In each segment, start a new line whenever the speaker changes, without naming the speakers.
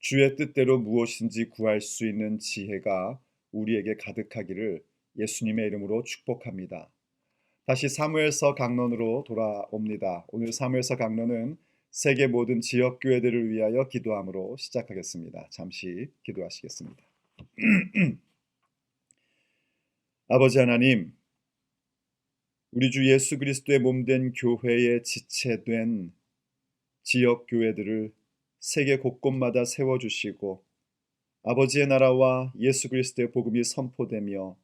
주의 뜻대로 무엇인지 구할 수 있는 지혜가 우리에게 가득하기를 예수님의 이름으로 축복합니다. 다시 사무엘서 강론으로 돌아옵니다. 오늘 사무엘서 강론은 세계 모든 지역 교회들을 위하여 기도함으로 시작하겠습니다. 잠시 기도하시겠습니다. 아버지 하나님, 우리 주 예수 그리스도의 몸된 교회의 지체된 지역 교회들을 세계 곳곳마다 세워주시고 아버지의 나라와 예수 그리스도의 복음이 선포되며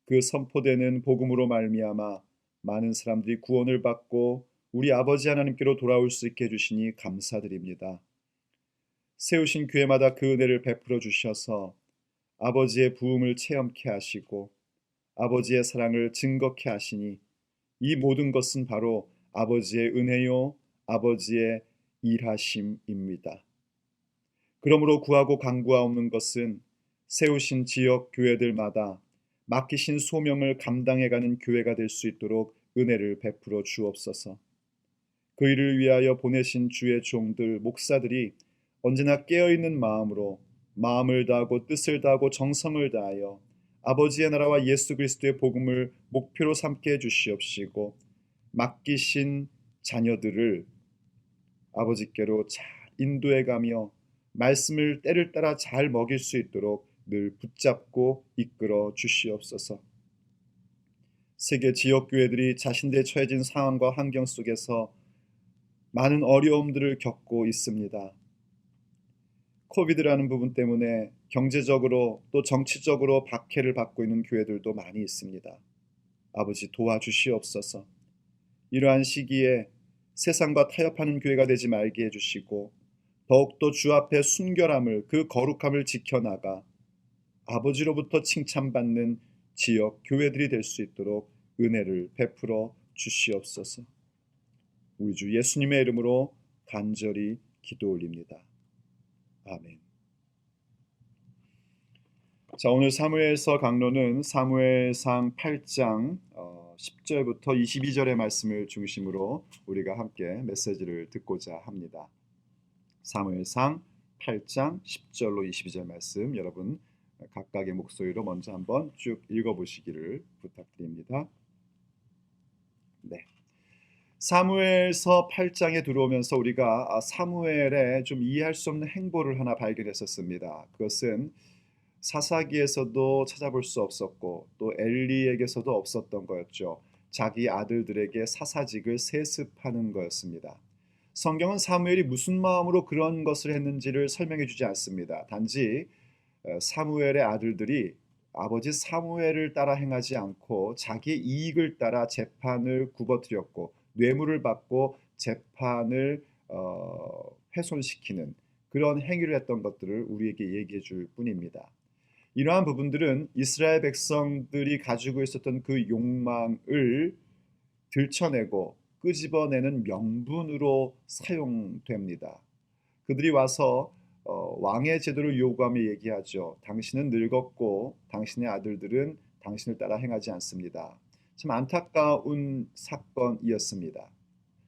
그 선포되는 복음으로 말미암아 많은 사람들이 구원을 받고 우리 아버지 하나님께로 돌아올 수 있게 해주시니 감사드립니다. 세우신 교회마다 그 은혜를 베풀어 주셔서 아버지의 부흥을 체험케 하시고 아버지의 사랑을 증거케 하시니 이 모든 것은 바로 아버지의 은혜요 아버지의 일하심입니다. 그러므로 구하고 간구하옵는 것은 세우신 지역 교회들마다 맡기신 소명을 감당해가는 교회가 될 수 있도록 은혜를 베풀어 주옵소서. 그 일을 위하여 보내신 주의 종들, 목사들이 언제나 깨어있는 마음으로 마음을 다하고 뜻을 다하고 정성을 다하여 아버지의 나라와 예수 그리스도의 복음을 목표로 삼게 해주시옵시고 맡기신 자녀들을 아버지께로 잘 인도해가며 말씀을 때를 따라 잘 먹일 수 있도록 늘 붙잡고 이끌어 주시옵소서. 세계 지역교회들이 자신들의 처해진 상황과 환경 속에서 많은 어려움들을 겪고 있습니다. 코비드라는 부분 때문에 경제적으로 또 정치적으로 박해를 받고 있는 교회들도 많이 있습니다. 아버지 도와주시옵소서. 이러한 시기에 세상과 타협하는 교회가 되지 말게 해주시고 더욱더 주 앞에 순결함을 그 거룩함을 지켜나가 아버지로부터 칭찬받는 지역 교회들이 될 수 있도록 은혜를 베풀어 주시옵소서. 우리 주 예수님의 이름으로 간절히 기도 올립니다. 아멘. 자, 오늘 사무엘서 강론은 사무엘상 8장 10절부터 22절의 말씀을 중심으로 우리가 함께 메시지를 듣고자 합니다. 사무엘상 8장 10절로 22절 말씀 여러분 각각의 목소리로 먼저 한번 쭉 읽어보시기를 부탁드립니다. 네. 사무엘서 8장에 들어오면서 우리가 사무엘의 좀 이해할 수 없는 행보를 하나 발견했었습니다. 그것은 사사기에서도 찾아볼 수 없었고 또 엘리에게서도 없었던 거였죠. 자기 아들들에게 사사직을 세습하는 거였습니다. 성경은 사무엘이 무슨 마음으로 그런 것을 했는지를 설명해 주지 않습니다. 단지 사무엘의 아들들이 아버지 사무엘을 따라 행하지 않고 자기의 이익을 따라 재판을 굽어뜨렸고 뇌물을 받고 재판을 훼손시키는 그런 행위를 했던 것들을 우리에게 얘기해 줄 뿐입니다. 이러한 부분들은 이스라엘 백성들이 가지고 있었던 그 욕망을 들춰내고 끄집어내는 명분으로 사용됩니다. 그들이 와서 왕의 제도를 요구하며 얘기하죠. 당신은 늙었고 당신의 아들들은 당신을 따라 행하지 않습니다. 참 안타까운 사건이었습니다.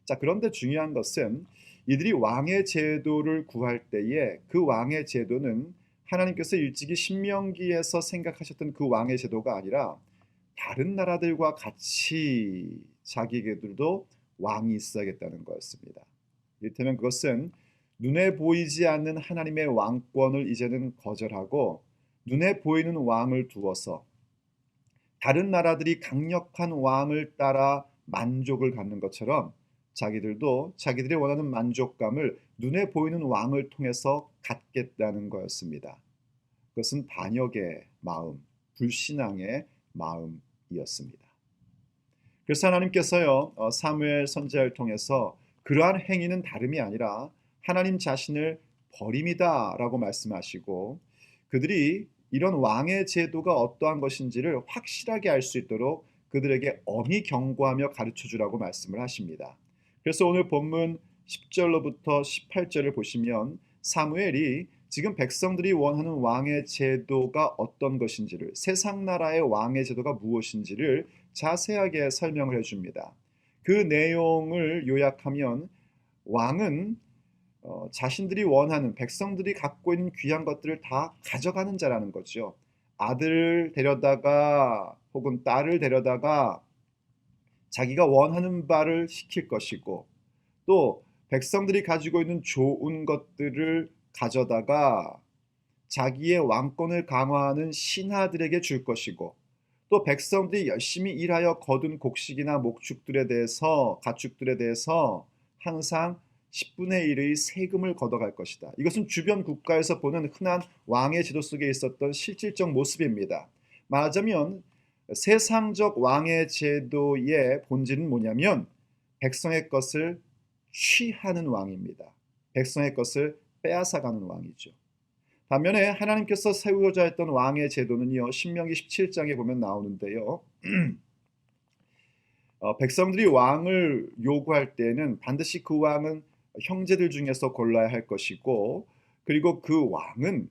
자, 그런데 중요한 것은 이들이 왕의 제도를 구할 때에 그 왕의 제도는 하나님께서 일찍이 신명기에서 생각하셨던 그 왕의 제도가 아니라 다른 나라들과 같이 자기들도 왕이 있어야겠다는 거였습니다. 이를테면 그것은 눈에 보이지 않는 하나님의 왕권을 이제는 거절하고 눈에 보이는 왕을 두어서 다른 나라들이 강력한 왕을 따라 만족을 갖는 것처럼 자기들도 자기들이 원하는 만족감을 눈에 보이는 왕을 통해서 갖겠다는 거였습니다. 그것은 반역의 마음, 불신앙의 마음이었습니다. 그래서 하나님께서요 사무엘 선지자를 통해서 그러한 행위는 다름이 아니라 하나님 자신을 버림이다 라고 말씀하시고 그들이 이런 왕의 제도가 어떠한 것인지를 확실하게 알 수 있도록 그들에게 엄히 경고하며 가르쳐 주라고 말씀을 하십니다. 그래서 오늘 본문 10절로부터 18절을 보시면 사무엘이 지금 백성들이 원하는 왕의 제도가 어떤 것인지를 세상 나라의 왕의 제도가 무엇인지를 자세하게 설명을 해줍니다. 그 내용을 요약하면 왕은 자신들이 원하는 백성들이 갖고 있는 귀한 것들을 다 가져가는 자라는 거죠. 아들을 데려다가 혹은 딸을 데려다가 자기가 원하는 바를 시킬 것이고 또 백성들이 가지고 있는 좋은 것들을 가져다가 자기의 왕권을 강화하는 신하들에게 줄 것이고 또 백성들이 열심히 일하여 거둔 곡식이나 목축들에 대해서 가축들에 대해서 항상 10분의 1의 세금을 걷어갈 것이다. 이것은 주변 국가에서 보는 흔한 왕의 제도 속에 있었던 실질적 모습입니다. 말하자면 세상적 왕의 제도의 본질은 뭐냐면 백성의 것을 취하는 왕입니다. 백성의 것을 빼앗아가는 왕이죠. 반면에 하나님께서 세우고자 했던 왕의 제도는요. 신명기 17장에 보면 나오는데요. 백성들이 왕을 요구할 때는 반드시 그 왕은 형제들 중에서 골라야 할 것이고 그리고 그 왕은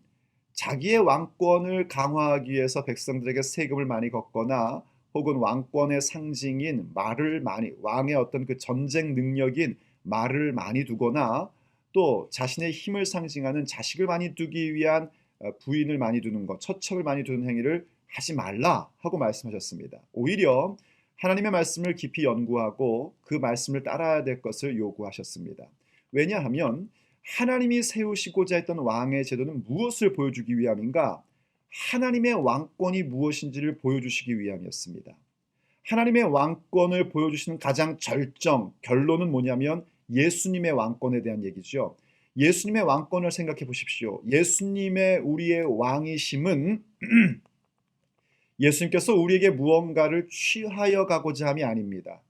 자기의 왕권을 강화하기 위해서 백성들에게 세금을 많이 걷거나 혹은 왕권의 상징인 말을 많이 왕의 어떤 그 전쟁 능력인 말을 많이 두거나 또 자신의 힘을 상징하는 자식을 많이 두기 위한 부인을 많이 두는 것, 처첩을 많이 두는 행위를 하지 말라 하고 말씀하셨습니다. 오히려 하나님의 말씀을 깊이 연구하고 그 말씀을 따라야 될 것을 요구하셨습니다. 왜냐하면 하나님이 세우시고자 했던 왕의 제도는 무엇을 보여주기 위함인가? 하나님의 왕권이 무엇인지를 보여주시기 위함이었습니다. 하나님의 왕권을 보여주시는 가장 결론은 뭐냐면 예수님의 왕권에 대한 얘기죠. 예수님의 왕권을 생각해 보십시오. 예수님의 우리의 왕이심은 예수님께서 우리에게 무언가를 취하여 가고자 함이 아닙니다.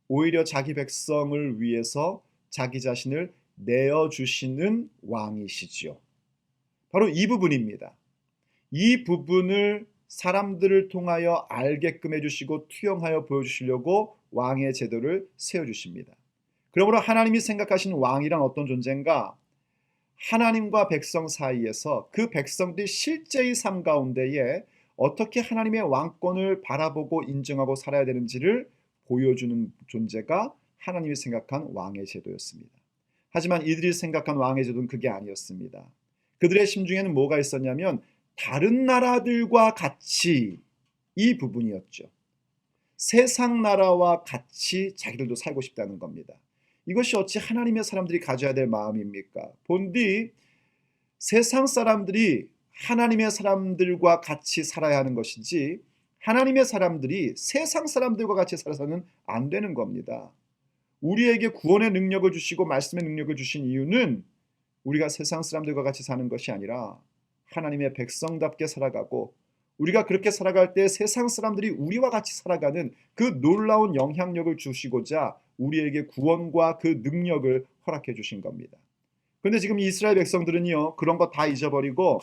오히려 자기 백성을 위해서 자기 자신을 내어주시는 왕이시죠. 바로 이 부분입니다. 이 부분을 사람들을 통하여 알게끔 해주시고 투영하여 보여주시려고 왕의 제도를 세워주십니다. 그러므로 하나님이 생각하시는 왕이란 어떤 존재인가? 하나님과 백성 사이에서 그 백성들이 실제의 삶 가운데에 어떻게 하나님의 왕권을 바라보고 인정하고 살아야 되는지를 보여주는 존재가 하나님이 생각한 왕의 제도였습니다. 하지만 이들이 생각한 왕의 제도는 그게 아니었습니다. 그들의 심중에는 뭐가 있었냐면 다른 나라들과 같이 이 부분이었죠. 세상 나라와 같이 자기들도 살고 싶다는 겁니다. 이것이 어찌 하나님의 사람들이 가져야 될 마음입니까? 본디 세상 사람들이 하나님의 사람들과 같이 살아야 하는 것이지 하나님의 사람들이 세상 사람들과 같이 살아서는 안 되는 겁니다. 우리에게 구원의 능력을 주시고 말씀의 능력을 주신 이유는 우리가 세상 사람들과 같이 사는 것이 아니라 하나님의 백성답게 살아가고 우리가 그렇게 살아갈 때 세상 사람들이 우리와 같이 살아가는 그 놀라운 영향력을 주시고자 우리에게 구원과 그 능력을 허락해 주신 겁니다. 그런데 지금 이스라엘 백성들은요, 그런 거 다 잊어버리고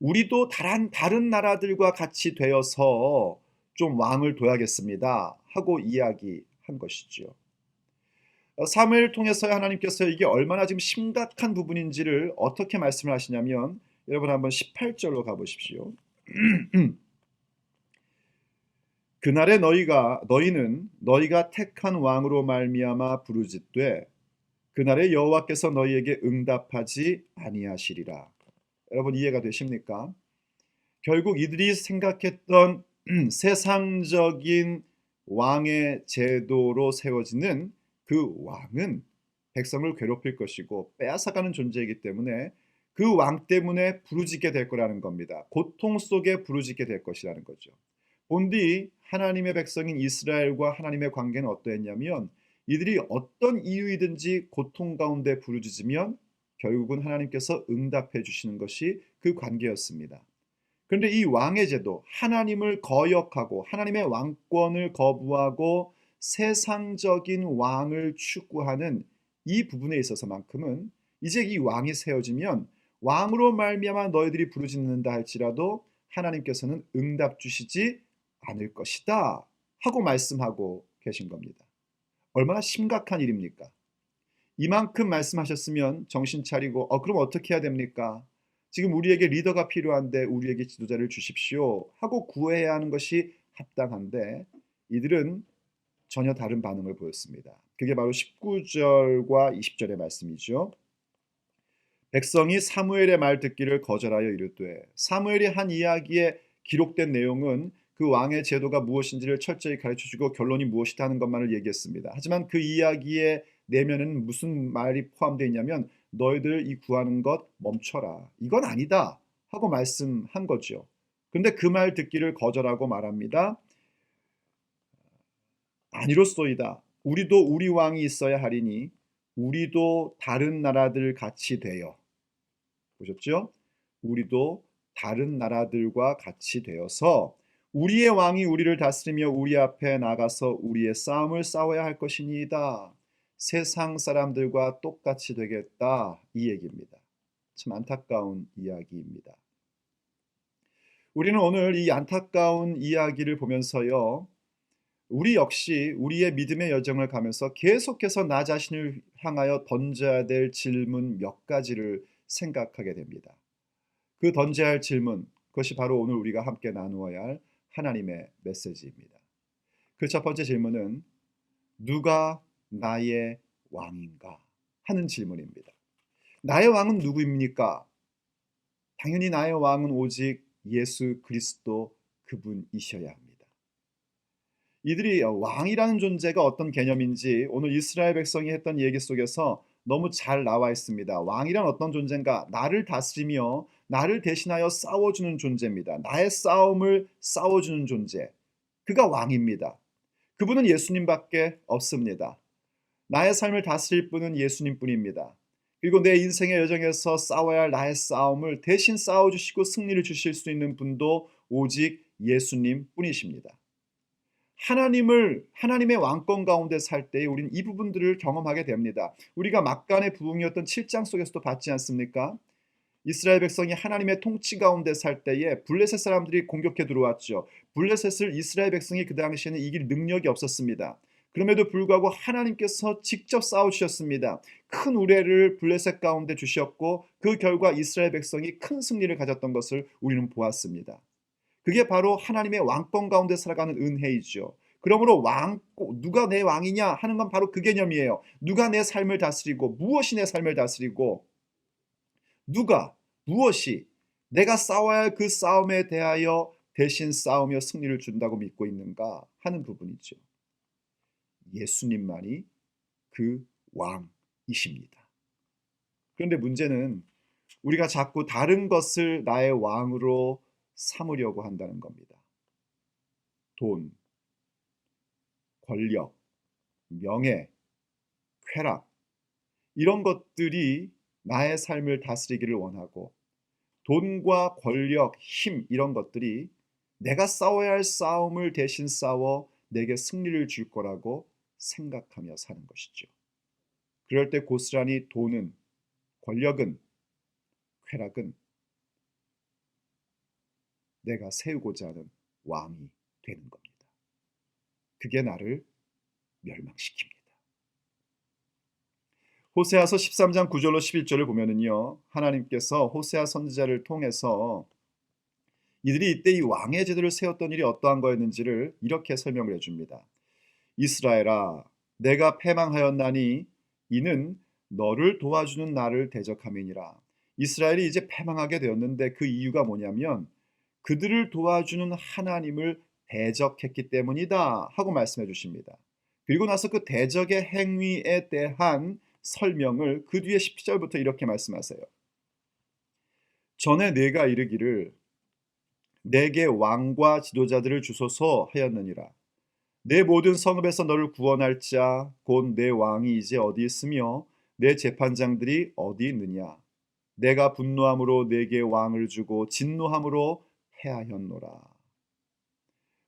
우리도 다른 나라들과 같이 되어서 좀 왕을 둬야겠습니다 하고 이야기한 것이죠. 사무엘을 통해서 하나님께서 이게 얼마나 지금 심각한 부분인지를 어떻게 말씀을 하시냐면 여러분 한번 18절로 가보십시오. 그날에 너희는 너희가 택한 왕으로 말미암아 부르짖되 그날에 여호와께서 너희에게 응답하지 아니하시리라. 여러분 이해가 되십니까? 결국 이들이 생각했던 세상적인 왕의 제도로 세워지는 그 왕은 백성을 괴롭힐 것이고 빼앗아가는 존재이기 때문에 그 왕 때문에 부르짖게 될 거라는 겁니다. 고통 속에 부르짖게 될 것이라는 거죠. 본디 하나님의 백성인 이스라엘과 하나님의 관계는 어떠했냐면 이들이 어떤 이유이든지 고통 가운데 부르짖으면 결국은 하나님께서 응답해 주시는 것이 그 관계였습니다. 그런데 이 왕의 제도, 하나님을 거역하고 하나님의 왕권을 거부하고 세상적인 왕을 추구하는 이 부분에 있어서만큼은 이제 이 왕이 세워지면 왕으로 말미암아 너희들이 부르짖는다 할지라도 하나님께서는 응답 주시지 않을 것이다 하고 말씀하고 계신 겁니다. 얼마나 심각한 일입니까? 이만큼 말씀하셨으면 정신 차리고 그럼 어떻게 해야 됩니까? 지금 우리에게 리더가 필요한데 우리에게 지도자를 주십시오 하고 구해야 하는 것이 합당한데 이들은 전혀 다른 반응을 보였습니다. 그게 바로 19절과 20절의 말씀이죠. 백성이 사무엘의 말 듣기를 거절하여 이르되, 사무엘이 한 이야기에 기록된 내용은 그 왕의 제도가 무엇인지를 철저히 가르쳐주고 결론이 무엇이다 하는 것만을 얘기했습니다. 하지만 그 이야기의 내면은 무슨 말이 포함되어 있냐면, 너희들 이 구하는 것 멈춰라, 이건 아니다 하고 말씀한 거죠. 근데 그 말 듣기를 거절하고 말합니다. 아니로소이다. 우리도 우리 왕이 있어야 하리니 우리도 다른 나라들 같이 되어, 보셨죠? 우리도 다른 나라들과 같이 되어서 우리의 왕이 우리를 다스리며 우리 앞에 나가서 우리의 싸움을 싸워야 할 것이니이다. 세상 사람들과 똑같이 되겠다, 이 얘기입니다. 참 안타까운 이야기입니다. 우리는 오늘 이 안타까운 이야기를 보면서요, 우리 역시 우리의 믿음의 여정을 가면서 계속해서 나 자신을 향하여 던져야 될 질문 몇 가지를 생각하게 됩니다. 그 던져야 할 질문, 그것이 바로 오늘 우리가 함께 나누어야 할 하나님의 메시지입니다. 그 첫 번째 질문은 누가 나의 왕인가 하는 질문입니다. 나의 왕은 누구입니까? 당연히 나의 왕은 오직 예수 그리스도 그분이셔야 합니다. 이들이 왕이라는 존재가 어떤 개념인지 오늘 이스라엘 백성이 했던 얘기 속에서 너무 잘 나와 있습니다. 왕이란 어떤 존재인가? 나를 다스리며 나를 대신하여 싸워주는 존재입니다. 나의 싸움을 싸워주는 존재. 그가 왕입니다. 그분은 예수님밖에 없습니다. 나의 삶을 다스릴 분은 예수님뿐입니다. 그리고 내 인생의 여정에서 싸워야 할 나의 싸움을 대신 싸워주시고 승리를 주실 수 있는 분도 오직 예수님뿐이십니다. 하나님의 왕권 가운데 살 때에 우리는 이 부분들을 경험하게 됩니다. 우리가 막간의 부흥이었던 7장 속에서도 봤지 않습니까? 이스라엘 백성이 하나님의 통치 가운데 살 때에 블레셋 사람들이 공격해 들어왔죠. 블레셋을 이스라엘 백성이 그 당시에는 이길 능력이 없었습니다. 그럼에도 불구하고 하나님께서 직접 싸우셨습니다. 큰 우레를 블레셋 가운데 주셨고 그 결과 이스라엘 백성이 큰 승리를 가졌던 것을 우리는 보았습니다. 그게 바로 하나님의 왕권 가운데 살아가는 은혜이죠. 그러므로 누가 내 왕이냐 하는 건 바로 그 개념이에요. 누가 내 삶을 다스리고 무엇이 내 삶을 다스리고 무엇이 내가 싸워야 할 그 싸움에 대하여 대신 싸우며 승리를 준다고 믿고 있는가 하는 부분이죠. 예수님만이 그 왕이십니다. 그런데 문제는 우리가 자꾸 다른 것을 나의 왕으로 삼으려고 한다는 겁니다. 돈, 권력, 명예, 쾌락, 이런 것들이 나의 삶을 다스리기를 원하고, 돈과 권력, 힘, 이런 것들이 내가 싸워야 할 싸움을 대신 싸워 내게 승리를 줄 거라고 생각하며 사는 것이죠. 그럴 때 고스란히 돈은, 권력은, 쾌락은 내가 세우고자 하는 왕이 되는 겁니다. 그게 나를 멸망시킵니다. 호세아서 13장 9절로 11절을 보면은요, 하나님께서 호세아 선지자를 통해서 이들이 이때 이 왕의 제도를 세웠던 일이 어떠한 거였는지를 이렇게 설명을 해줍니다. 이스라엘아, 내가 패망하였나니 이는 너를 도와주는 나를 대적함이니라. 이스라엘이 이제 패망하게 되었는데 그 이유가 뭐냐면 그들을 도와주는 하나님을 대적했기 때문이다 하고 말씀해 주십니다. 그리고 나서 그 대적의 행위에 대한 설명을 그 뒤에 10절부터 이렇게 말씀하세요. 전에 내가 이르기를 내게 왕과 지도자들을 주소서 하였느니라. 내 모든 성읍에서 너를 구원할 자 곧 내 왕이 이제 어디 있으며 내 재판장들이 어디 있느냐. 내가 분노함으로 내게 왕을 주고 진노함으로 해하였노라.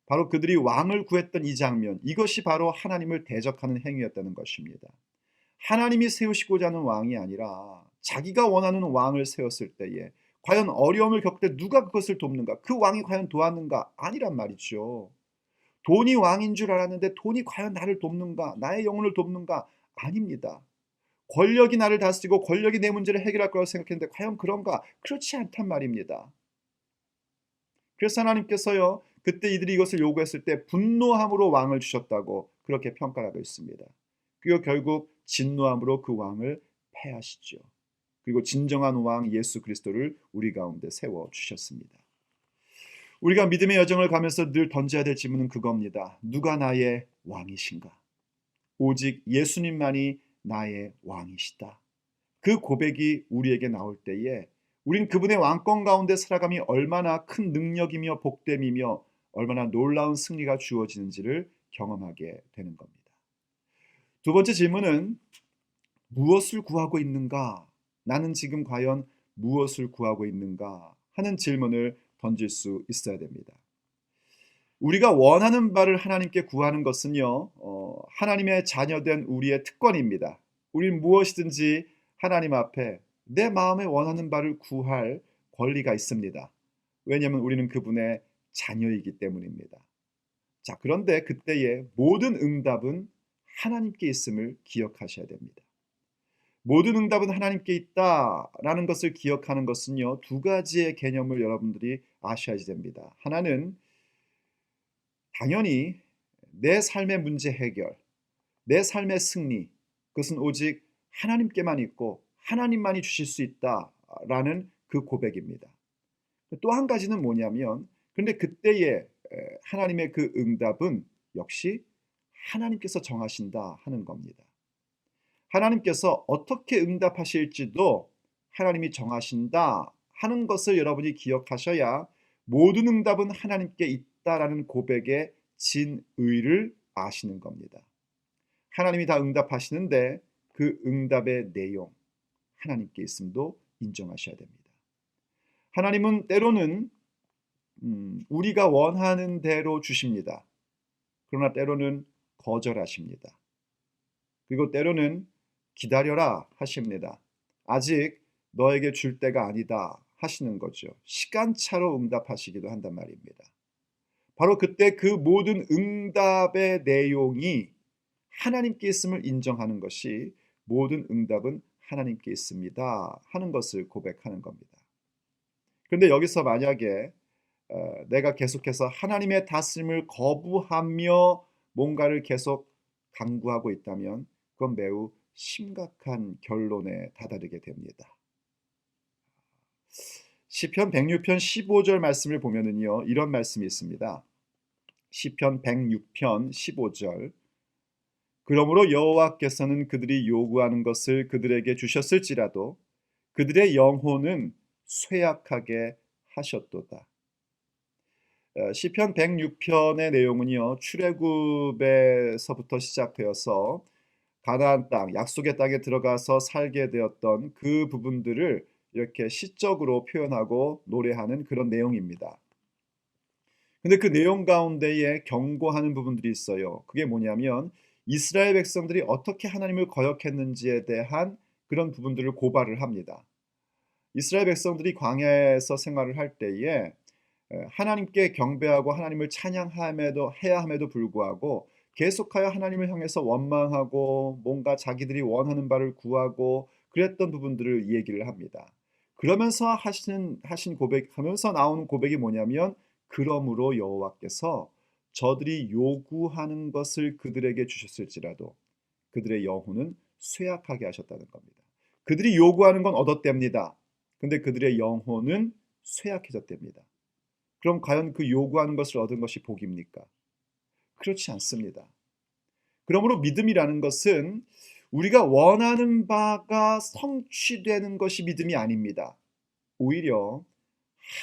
바로 그들이 왕을 구했던 이 장면, 이것이 바로 하나님을 대적하는 행위였다는 것입니다. 하나님이 세우시고자 하는 왕이 아니라 자기가 원하는 왕을 세웠을 때에 과연 어려움을 겪을 때 누가 그것을 돕는가? 그 왕이 과연 도왔는가? 아니란 말이죠. 돈이 왕인 줄 알았는데 돈이 과연 나를 돕는가? 나의 영혼을 돕는가? 아닙니다. 권력이 나를 다스리고 권력이 내 문제를 해결할 거라고 생각했는데 과연 그런가? 그렇지 않단 말입니다. 그래서 하나님께서요, 그때 이들이 이것을 요구했을 때 분노함으로 왕을 주셨다고 그렇게 평가하고 있습니다. 그리고 결국 진노함으로 그 왕을 패하시죠. 그리고 진정한 왕 예수 그리스도를 우리 가운데 세워 주셨습니다. 우리가 믿음의 여정을 가면서 늘 던져야 될 질문은 그겁니다. 누가 나의 왕이신가? 오직 예수님만이 나의 왕이시다. 그 고백이 우리에게 나올 때에 우린 그분의 왕권 가운데 살아감이 얼마나 큰 능력이며 복됨이며 얼마나 놀라운 승리가 주어지는지를 경험하게 되는 겁니다. 두 번째 질문은 무엇을 구하고 있는가? 나는 지금 과연 무엇을 구하고 있는가? 하는 질문을 던질 수 있어야 됩니다. 우리가 원하는 바를 하나님께 구하는 것은요, 하나님의 자녀된 우리의 특권입니다. 우리는 무엇이든지 하나님 앞에 내 마음에 원하는 바를 구할 권리가 있습니다. 왜냐하면 우리는 그분의 자녀이기 때문입니다. 자, 그런데 그때의 모든 응답은 하나님께 있음을 기억하셔야 됩니다. 모든 응답은 하나님께 있다라는 것을 기억하는 것은요, 두 가지의 개념을 여러분들이 아셔야 됩니다. 하나는 당연히 내 삶의 문제 해결, 내 삶의 승리, 그것은 오직 하나님께만 있고 하나님만이 주실 수 있다라는 그 고백입니다. 또 한 가지는 뭐냐면, 근데 그때의 하나님의 그 응답은 역시 하나님께서 정하신다 하는 겁니다. 하나님께서 어떻게 응답하실지도 하나님이 정하신다 하는 것을 여러분이 기억하셔야 모든 응답은 하나님께 있다라는 고백의 진의를 아시는 겁니다. 하나님이 다 응답하시는데 그 응답의 내용, 하나님께 있음도 인정하셔야 됩니다. 하나님은 때로는 우리가 원하는 대로 주십니다. 그러나 때로는 거절하십니다. 그리고 때로는 기다려라 하십니다. 아직 너에게 줄 때가 아니다 하시는 거죠. 시간차로 응답하시기도 한단 말입니다. 바로 그때 그 모든 응답의 내용이 하나님께 있음을 인정하는 것이 모든 응답은 하나님께 있습니다 하는 것을 고백하는 겁니다. 그런데 여기서 만약에 내가 계속해서 하나님의 다스림을 거부하며 뭔가를 계속 강구하고 있다면 그건 매우 심각한 결론에 다다르게 됩니다. 시편 106편 15절 말씀을 보면은요, 이런 말씀이 있습니다. 시편 106편 15절. 그러므로 여호와께서는 그들이 요구하는 것을 그들에게 주셨을지라도 그들의 영혼은 쇠약하게 하셨도다. 시편 106편의 내용은요, 출애굽에서부터 시작되어서 가나안 땅, 약속의 땅에 들어가서 살게 되었던 그 부분들을 이렇게 시적으로 표현하고 노래하는 그런 내용입니다. 근데 그 내용 가운데에 경고하는 부분들이 있어요. 그게 뭐냐면 이스라엘 백성들이 어떻게 하나님을 거역했는지에 대한 그런 부분들을 고발을 합니다. 이스라엘 백성들이 광야에서 생활을 할 때에 하나님께 경배하고 하나님을 찬양함에도 해야 함에도 불구하고 계속하여 하나님을 향해서 원망하고 뭔가 자기들이 원하는 바를 구하고 그랬던 부분들을 얘기를 합니다. 그러면서 하신 고백하면서 나오는 고백이 뭐냐면 그러므로 여호와께서 저들이 요구하는 것을 그들에게 주셨을지라도 그들의 영혼은 쇠약하게 하셨다는 겁니다. 그들이 요구하는 건 얻었답니다. 근데 그들의 영혼은 쇠약해졌답니다. 그럼 과연 그 요구하는 것을 얻은 것이 복입니까? 그렇지 않습니다. 그러므로 믿음이라는 것은 우리가 원하는 바가 성취되는 것이 믿음이 아닙니다. 오히려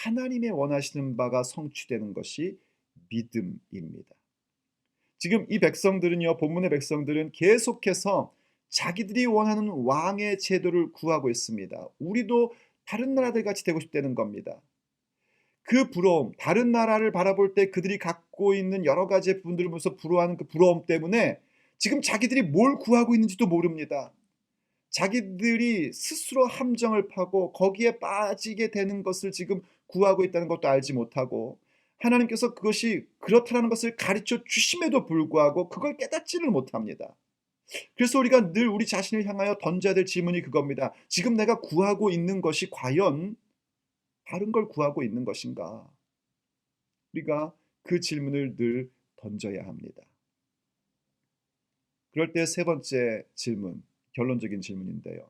하나님의 원하시는 바가 성취되는 것이 믿음입니다. 지금 이 백성들은요, 본문의 백성들은 계속해서 자기들이 원하는 왕의 제도를 구하고 있습니다. 우리도 다른 나라들 같이 되고 싶다는 겁니다. 그 부러움, 다른 나라를 바라볼 때 그들이 갖고 있는 여러 가지의 부분들을 보면서 부러워하는 그 부러움 때문에 지금 자기들이 뭘 구하고 있는지도 모릅니다. 자기들이 스스로 함정을 파고 거기에 빠지게 되는 것을 지금 구하고 있다는 것도 알지 못하고 하나님께서 그것이 그렇다는 것을 가르쳐 주심에도 불구하고 그걸 깨닫지를 못합니다. 그래서 우리가 늘 우리 자신을 향하여 던져야 될 질문이 그겁니다. 지금 내가 구하고 있는 것이 과연 다른 걸 구하고 있는 것인가? 우리가 그 질문을 늘 던져야 합니다. 그럴 때 세 번째 질문, 결론적인 질문인데요.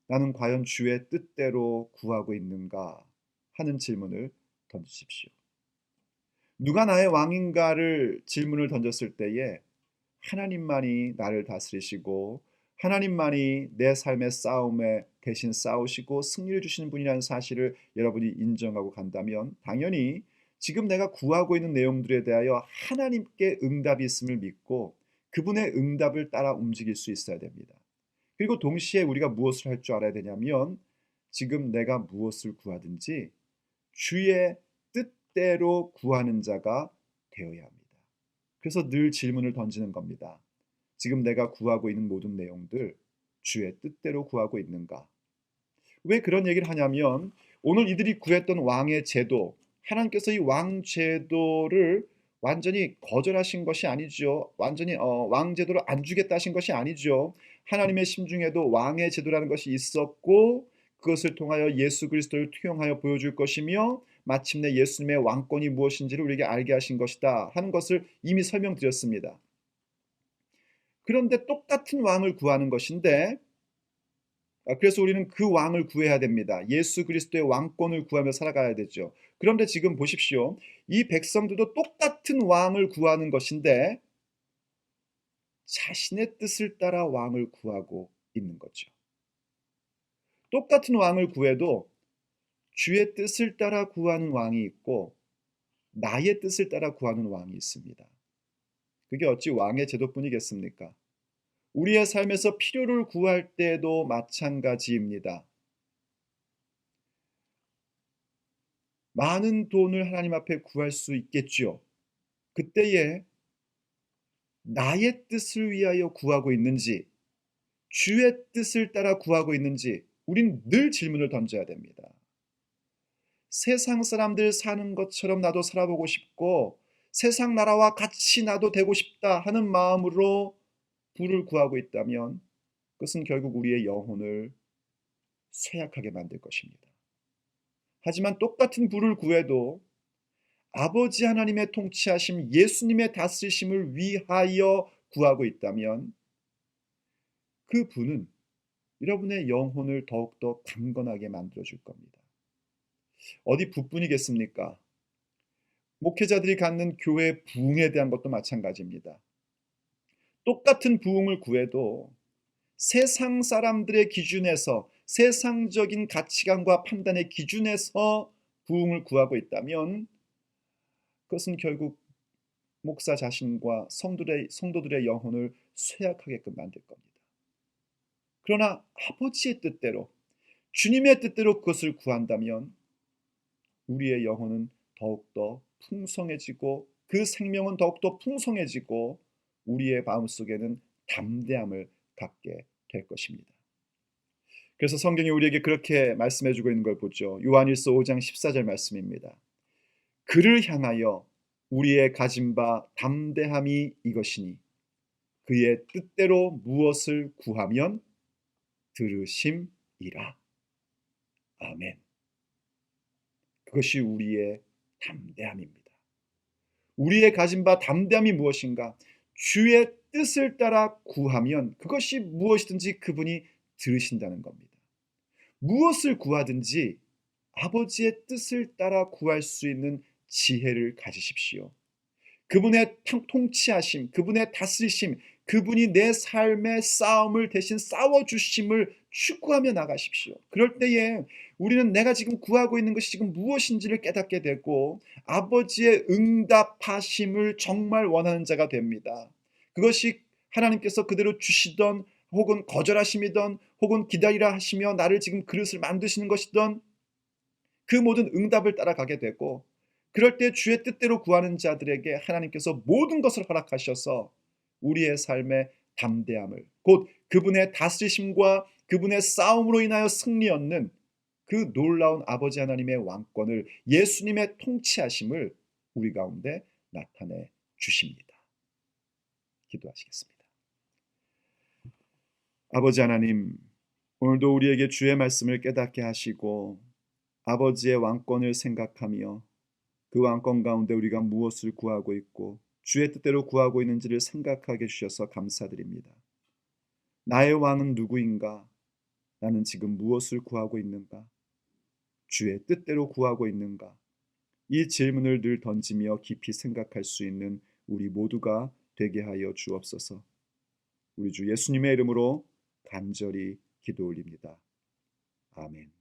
나는 과연 주의 뜻대로 구하고 있는가 하는 질문을 던지십시오. 누가 나의 왕인가를 질문을 던졌을 때에 하나님만이 나를 다스리시고 하나님만이 내 삶의 싸움에 대신 싸우시고 승리를 주시는 분이라는 사실을 여러분이 인정하고 간다면 당연히 지금 내가 구하고 있는 내용들에 대하여 하나님께 응답이 있음을 믿고 그분의 응답을 따라 움직일 수 있어야 됩니다. 그리고 동시에 우리가 무엇을 할 줄 알아야 되냐면 지금 내가 무엇을 구하든지 주의 뜻대로 구하는 자가 되어야 합니다. 그래서 늘 질문을 던지는 겁니다. 지금 내가 구하고 있는 모든 내용들 주의 뜻대로 구하고 있는가? 왜 그런 얘기를 하냐면 오늘 이들이 구했던 왕의 제도, 하나님께서 이 왕 제도를 완전히 거절하신 것이 아니죠. 완전히 왕 제도를 안 주겠다 하신 것이 아니죠. 하나님의 심중에도 왕의 제도라는 것이 있었고 그것을 통하여 예수 그리스도를 투영하여 보여줄 것이며 마침내 예수님의 왕권이 무엇인지를 우리에게 알게 하신 것이다 하는 것을 이미 설명드렸습니다. 그런데 똑같은 왕을 구하는 것인데 그래서 우리는 그 왕을 구해야 됩니다. 예수 그리스도의 왕권을 구하며 살아가야 되죠. 그런데 지금 보십시오. 이 백성들도 똑같은 왕을 구하는 것인데 자신의 뜻을 따라 왕을 구하고 있는 거죠. 똑같은 왕을 구해도 주의 뜻을 따라 구하는 왕이 있고 나의 뜻을 따라 구하는 왕이 있습니다. 그게 어찌 왕의 제도뿐이겠습니까? 우리의 삶에서 필요를 구할 때도 마찬가지입니다. 많은 돈을 하나님 앞에 구할 수 있겠지요. 그때에 나의 뜻을 위하여 구하고 있는지 주의 뜻을 따라 구하고 있는지 우린 늘 질문을 던져야 됩니다. 세상 사람들 사는 것처럼 나도 살아보고 싶고 세상 나라와 같이 나도 되고 싶다 하는 마음으로 부를 구하고 있다면 그것은 결국 우리의 영혼을 쇠약하게 만들 것입니다. 하지만 똑같은 부를 구해도 아버지 하나님의 통치하심, 예수님의 다스리심을 위하여 구하고 있다면 그 부는 여러분의 영혼을 더욱더 강건하게 만들어줄 겁니다. 어디 부뿐이겠습니까? 목회자들이 갖는 교회 부흥에 대한 것도 마찬가지입니다. 똑같은 부흥을 구해도 세상 사람들의 기준에서 세상적인 가치관과 판단의 기준에서 부흥을 구하고 있다면 그것은 결국 목사 자신과 성도들의 영혼을 쇠약하게끔 만들 겁니다. 그러나 아버지의 뜻대로 주님의 뜻대로 그것을 구한다면 우리의 영혼은 더욱더 풍성해지고 그 생명은 더욱더 풍성해지고 우리의 마음속에는 담대함을 갖게 될 것입니다. 그래서 성경이 우리에게 그렇게 말씀해주고 있는 걸 보죠. 요한일서 5장 14절 말씀입니다. 그를 향하여 우리의 가진 바 담대함이 이것이니 그의 뜻대로 무엇을 구하면 들으심이라. 아멘. 그것이 우리의 담대함입니다. 우리의 가진 바 담대함이 무엇인가? 주의 뜻을 따라 구하면 그것이 무엇이든지 그분이 들으신다는 겁니다. 무엇을 구하든지 아버지의 뜻을 따라 구할 수 있는 지혜를 가지십시오. 그분의 통치하심, 그분의 다스리심, 그분이 내 삶의 싸움을 대신 싸워주심을 추구하며 나가십시오. 그럴 때에 우리는 내가 지금 구하고 있는 것이 지금 무엇인지를 깨닫게 되고 아버지의 응답하심을 정말 원하는 자가 됩니다. 그것이 하나님께서 그대로 주시던 혹은 거절하심이던 혹은 기다리라 하시며 나를 지금 그릇을 만드시는 것이던 그 모든 응답을 따라가게 되고 그럴 때 주의 뜻대로 구하는 자들에게 하나님께서 모든 것을 허락하셔서 우리의 삶의 담대함을 곧 그분의 다스리심과 그분의 싸움으로 인하여 승리 얻는 그 놀라운 아버지 하나님의 왕권을 예수님의 통치하심을 우리 가운데 나타내 주십니다. 기도하시겠습니다. 아버지 하나님, 오늘도 우리에게 주의 말씀을 깨닫게 하시고 아버지의 왕권을 생각하며 그 왕권 가운데 우리가 무엇을 구하고 있고 주의 뜻대로 구하고 있는지를 생각하게 해주셔서 감사드립니다. 나의 왕은 누구인가? 나는 지금 무엇을 구하고 있는가? 주의 뜻대로 구하고 있는가? 이 질문을 늘 던지며 깊이 생각할 수 있는 우리 모두가 되게 하여 주옵소서. 우리 주 예수님의 이름으로 간절히 기도 올립니다. 아멘.